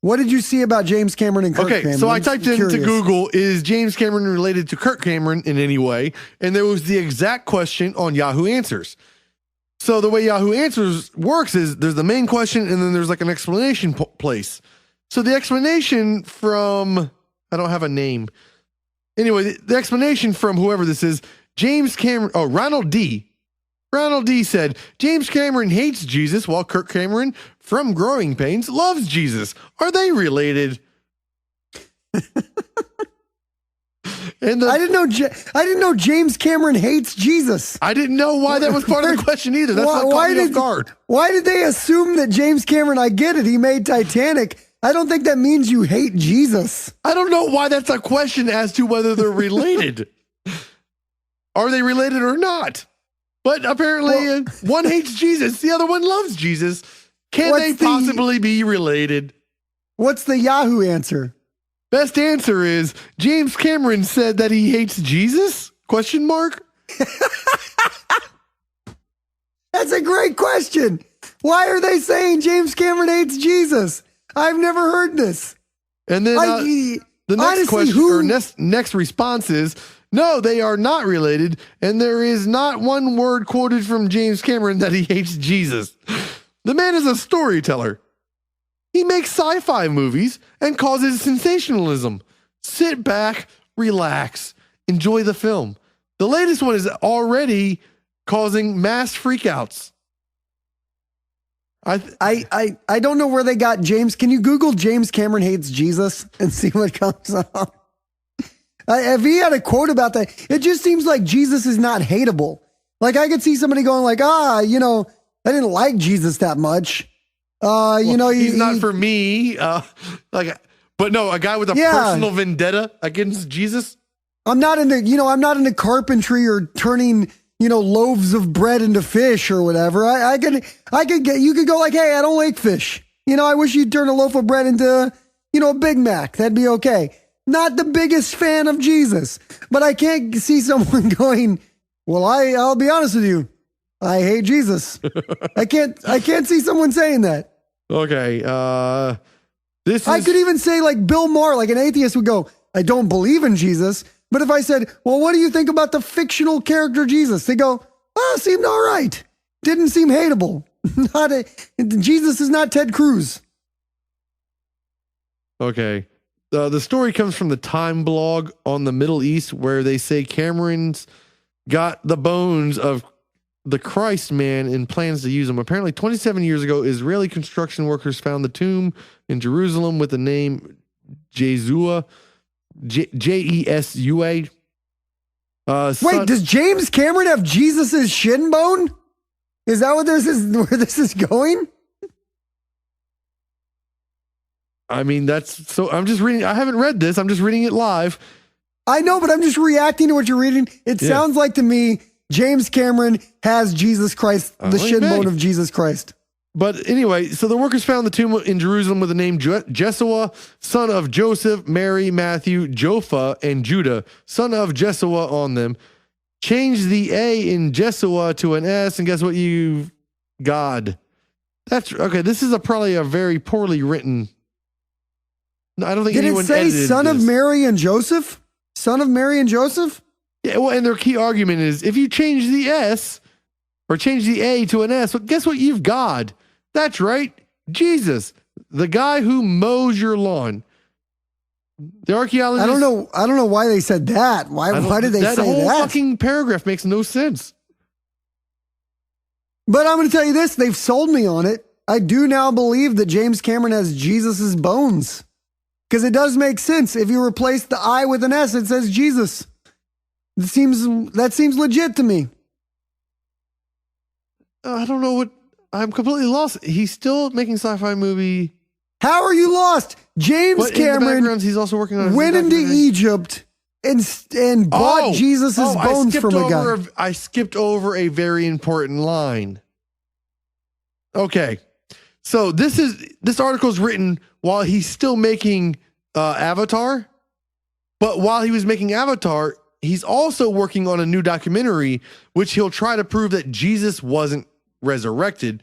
What did you see about James Cameron and Kirk Cameron? Okay, so I typed into Google, is James Cameron related to Kirk Cameron in any way? And there was the exact question on Yahoo Answers. So the way Yahoo Answers works is there's the main question and then there's like an explanation place. So the explanation from, I don't have a name. Anyway, the explanation from whoever this is, James Cameron, Ronald D. Ronald D said, James Cameron hates Jesus while Kirk Cameron from Growing Pains loves Jesus. Are they related? And I didn't know James Cameron hates Jesus. I didn't know why that was part of the question either. That's what caught me off guard. Why did they assume that James Cameron, I get it, he made Titanic. I don't think that means you hate Jesus. I don't know why that's a question as to whether they're related. Are they related or not? But apparently one hates Jesus, the other one loves Jesus. Can they possibly be related? What's the Yahoo answer? Best answer is James Cameron said that he hates Jesus? Question mark. That's a great question. Why are they saying James Cameron hates Jesus? I've never heard this. And then the next question or next response is, no, they are not related, and there is not one word quoted from James Cameron that he hates Jesus. The man is a storyteller. He makes sci-fi movies and causes sensationalism. Sit back, relax, enjoy the film. The latest one is already causing mass freakouts. I don't know where they got James. Can you Google James Cameron hates Jesus and see what comes up? If he had a quote about that, it just seems like Jesus is not hateable. Like I could see somebody going like, I didn't like Jesus that much. He's not for me. But no, a guy with a personal vendetta against Jesus. I'm not into carpentry or turning, loaves of bread into fish or whatever. You could go like, hey, I don't like fish. I wish you'd turn a loaf of bread into, a Big Mac. That'd be okay. Not the biggest fan of Jesus, but I can't see someone going, well, I'll be honest with you. I hate Jesus. I can't see someone saying that. Okay. I could even say like Bill Maher, like an atheist would go, I don't believe in Jesus. But if I said, well, what do you think about the fictional character Jesus? They go, seemed all right. Didn't seem hateable. Jesus is not Ted Cruz. Okay. The story comes from the Time blog on the Middle East, where they say Cameron's got the bones of the Christ man and plans to use them. Apparently 27 years ago, Israeli construction workers found the tomb in Jerusalem with the name Jesua, Jesua. Wait, does James Cameron have Jesus's shin bone? Is that where this is going? I mean, I'm just reading. I haven't read this. I'm just reading it live. I know, but I'm just reacting to what you're reading. It sounds like to me, James Cameron has Jesus Christ, the shin bone of Jesus Christ. But anyway, so the workers found the tomb in Jerusalem with the name Jesua, son of Joseph, Mary, Matthew, Jopha, and Judah, son of Jesua on them. Change the A in Jesua to an S, and guess what you've got? That's okay. This is probably a very poorly written. I don't think anyone edited this. Did it say son of Mary and Joseph? Son of Mary and Joseph? Yeah, well, and their key argument is if you change the S or change the A to an S, well, guess what you've got? That's right, Jesus, the guy who mows your lawn. The archaeologists. I don't know why they said that. Why did they say that? That whole fucking paragraph makes no sense. But I'm going to tell you this: they've sold me on it. I do now believe that James Cameron has Jesus's bones. Because it does make sense. If you replace the I with an S, it says Jesus. That seems legit to me. I don't know what. I'm completely lost. He's still making sci-fi movie. How are you lost? James Cameron he's also working on went into Egypt and bought Jesus's bones from a guy. I skipped over a very important line. Okay. So this article is written while he's still making Avatar, but while he was making Avatar, he's also working on a new documentary, which he'll try to prove that Jesus wasn't resurrected,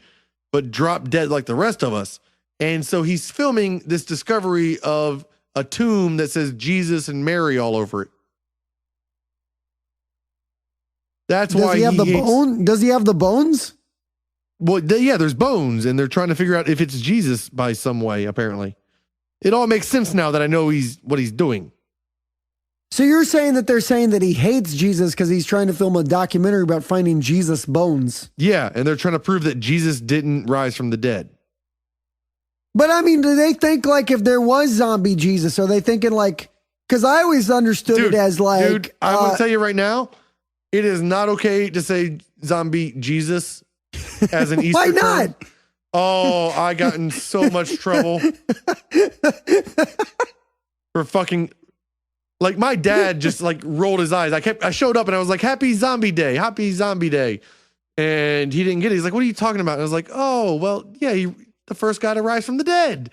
but dropped dead like the rest of us. And so he's filming this discovery of a tomb that says Jesus and Mary all over it. That's why he have the hates, bone? Does he have the bones? Well, yeah, there's bones, and they're trying to figure out if it's Jesus by some way, apparently. It all makes sense now that I know what he's doing. So you're saying that they're saying that he hates Jesus because he's trying to film a documentary about finding Jesus' bones. Yeah, and they're trying to prove that Jesus didn't rise from the dead. But I mean, do they think like if there was zombie Jesus, are they thinking like, because I always understood it as like. Dude, I'm going to tell you right now, it is not okay to say zombie Jesus as an Easter Why not? term. Oh, I got in so much trouble for fucking, like my dad just like rolled his eyes. I showed up and I was like, happy zombie day. And he didn't get it. He's like, what are you talking about? And I was like, oh, well, yeah, the first guy to rise from the dead.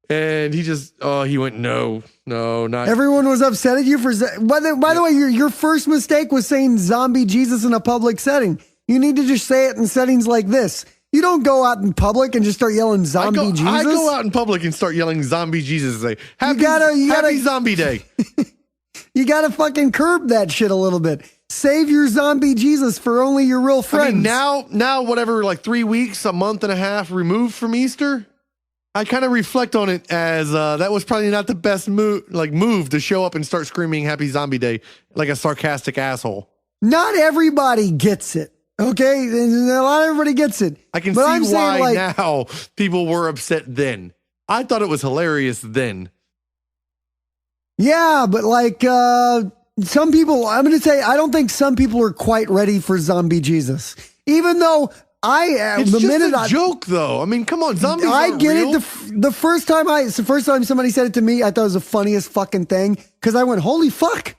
And he went, no, not. Everyone was upset at you for, by the way, your first mistake was saying zombie Jesus in a public setting. You need to just say it in settings like this. You don't go out in public and just start yelling zombie Jesus. I go out in public and start yelling zombie Jesus and say, happy zombie day. You gotta fucking curb that shit a little bit. Save your zombie Jesus for only your real friends. I mean, now, whatever, like 3 weeks, a month and a half removed from Easter, I kind of reflect on it as that was probably not the best move to show up and start screaming happy zombie day like a sarcastic asshole. Not everybody gets it. Okay, not everybody gets it. I can see why now people were upset then. I thought it was hilarious then. Yeah, but like some people, I'm going to say, I don't think some people are quite ready for zombie Jesus. Even though it's just a joke, though. I mean, come on, zombies. I get real. It. The first time somebody said it to me, I thought it was the funniest fucking thing because I went, "Holy fuck,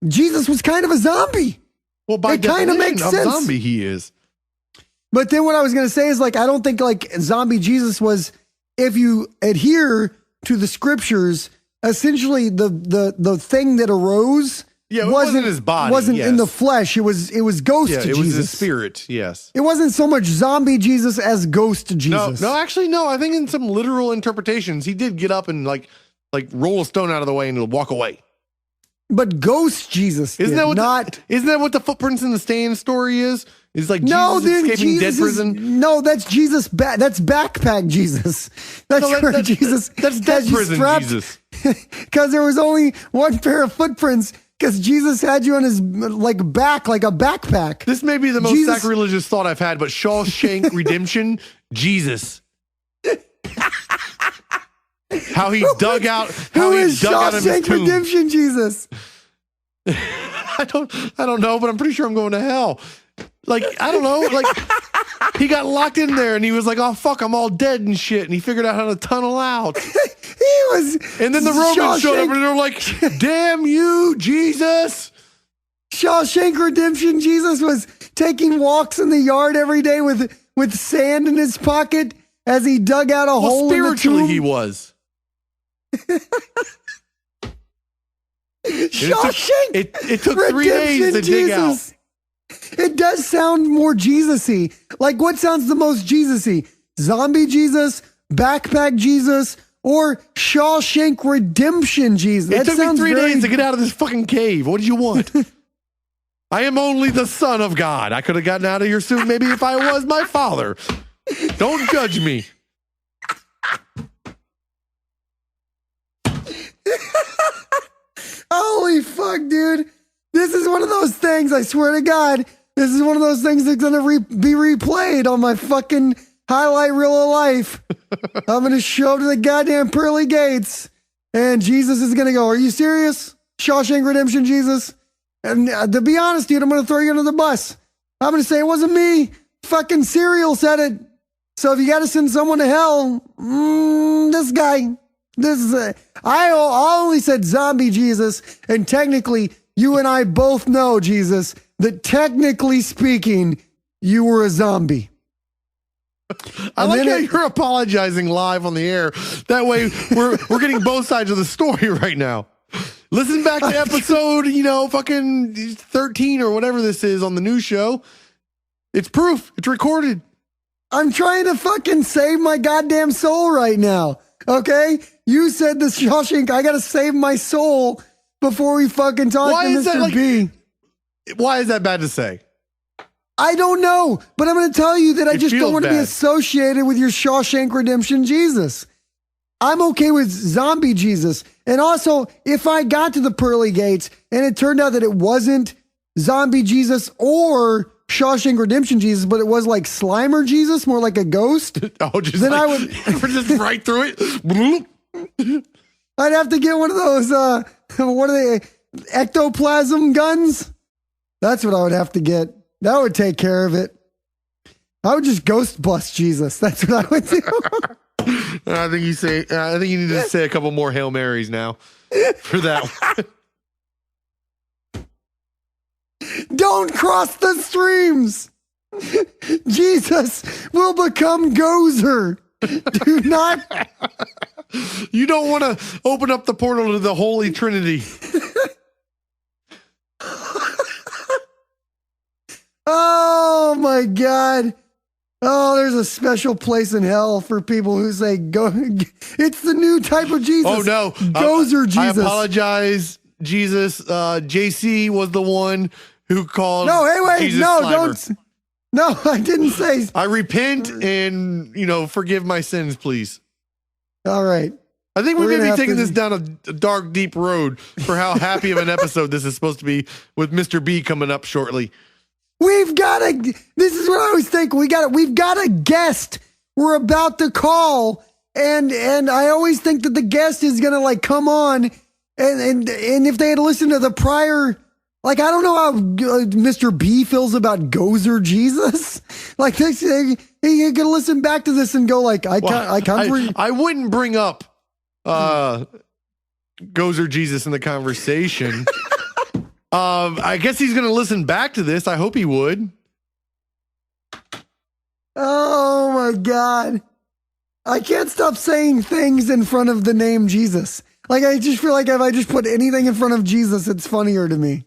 Jesus was kind of a zombie." Well, by definition of zombie, he is. But then what I was going to say is like, I don't think like zombie Jesus was, if you adhere to the scriptures, essentially the thing that arose. Yeah, it wasn't his body. Wasn't in the flesh. It was ghost Jesus. It was his spirit. Yes. It wasn't so much zombie Jesus as ghost Jesus. No, actually, no. I think in some literal interpretations, he did get up and like roll a stone out of the way and walk away. But ghost Jesus isn't that what the footprints in the stand story is? It's like Jesus escaping dead prison. No, that's Jesus. That's backpack Jesus. That's Jesus. That's dead prison Jesus. Because there was only one pair of footprints. Because Jesus had you on his back like a backpack. This may be the most sacrilegious thought I've had, but Shawshank Redemption, Jesus. How he dug out of his tomb. Shawshank Redemption Jesus? I don't know, but I'm pretty sure I'm going to hell. Like, I don't know. Like, he got locked in there and he was like, oh, fuck, I'm all dead and shit. And he figured out how to tunnel out. And then the Romans showed up and they're like, damn you, Jesus. Shawshank Redemption Jesus was taking walks in the yard every day with sand in his pocket as he dug out a hole in the tomb. Spiritually, he was. Shawshank. It took 3 days to dig out. It does sound more Jesus-y. Like, what sounds the most Jesus-y? Zombie Jesus, backpack Jesus, or Shawshank Redemption Jesus? It took me 3 days to get out of this fucking cave. What did you want? I am only the son of God. I could have gotten out of here soon, maybe if I was my father. Don't judge me. Holy fuck, dude. This is one of those things, I swear to God, this is one of those things that's going to be replayed on my fucking highlight reel of life. I'm going to show up to the goddamn pearly gates, and Jesus is going to go, are you serious? Shawshank Redemption, Jesus? And to be honest, dude, I'm going to throw you under the bus. I'm going to say it wasn't me. Fucking Serial said it. So if you got to send someone to hell, this guy. I only said zombie Jesus, and technically, you and I both know, Jesus, that technically speaking, you were a zombie. I like how you're apologizing live on the air. That way, we're getting both sides of the story right now. Listen back to episode, fucking 13 or whatever this is on the new show. It's proof. It's recorded. I'm trying to fucking save my goddamn soul right now. Okay? You said the Shawshank, I gotta save my soul before we fucking talk to Mr. B. Why is that bad to say? I don't know, but I'm going to tell you that I just don't want to be associated with your Shawshank Redemption Jesus. I'm okay with zombie Jesus. And also, if I got to the pearly gates and it turned out that it wasn't zombie Jesus or Shawshank Redemption Jesus, but it was like Slimer Jesus, more like a ghost, then like, I would just right through it. I'd have to get one of those, what are they, ectoplasm guns? That's what I would have to get. That would take care of it. I would just ghost bust Jesus. That's what I would do. I think you need to say a couple more Hail Marys now for that one. Don't cross the streams. Jesus will become Gozer. Do not. You don't want to open up the portal to the Holy Trinity. Oh my God. Oh, there's a special place in hell for people who say go. It's the new type of Jesus. Oh no. Gozer Jesus. I apologize, Jesus. JC was the one who called. No, hey, wait, Jesus no, Slimer. don't. No, I didn't say. I repent and, forgive my sins, please. All right. I think we may be taking this down a dark, deep road for how happy of an episode this is supposed to be with Mr. B coming up shortly. We've got this is what I always think. We've got a guest we're about to call. And I always think that the guest is going to like come on and if they had listened to the prior, like, I don't know how Mr. B feels about Gozer Jesus. Like they say, you're going to listen back to this and go like, I wouldn't bring up, Gozer Jesus in the conversation. I guess he's going to listen back to this. I hope he would. Oh my God. I can't stop saying things in front of the name Jesus. Like, I just feel like if I just put anything in front of Jesus, it's funnier to me.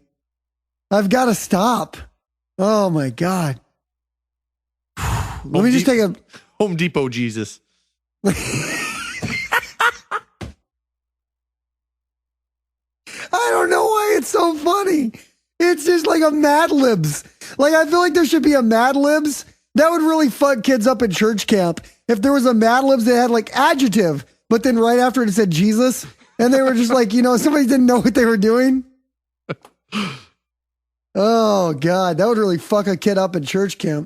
I've got to stop. Oh my God. Let me just take a Home Depot Jesus. I don't know why it's so funny. It's just like a Mad Libs. Like, I feel like there should be a Mad Libs. That would really fuck kids up at church camp. If there was a Mad Libs that had like adjective, but then right after it said Jesus, and they were just like, somebody didn't know what they were doing. Oh God, that would really fuck a kid up at church camp.